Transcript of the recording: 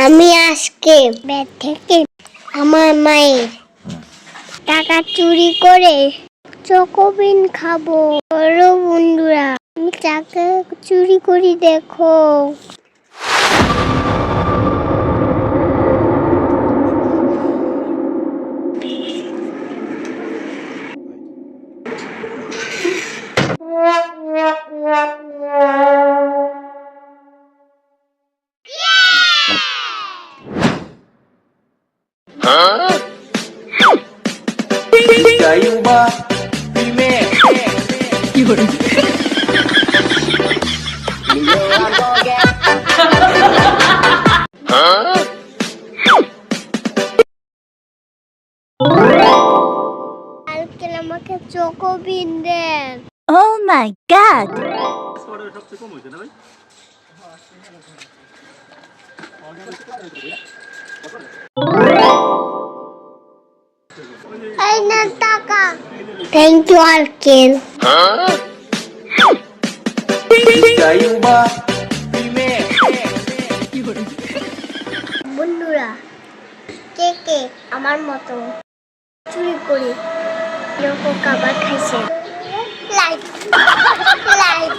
আমি আজকে ব্যাগ থেকে আমার মায়ের টাকা চুরি করে চকোবিন খাবো। বলো বন্ধুরা, আমি টাকা চুরি করি, দেখো। Caiu ba pimenta. কালকে আমাকে চকোবিন দেন। Oh my god! এই না টাকা। Thank you uncle. Caiu ba pimenta. বন্ধুরা, কে কে আমার মতো চুরি করে এরকম খাবার খাইছে? Like like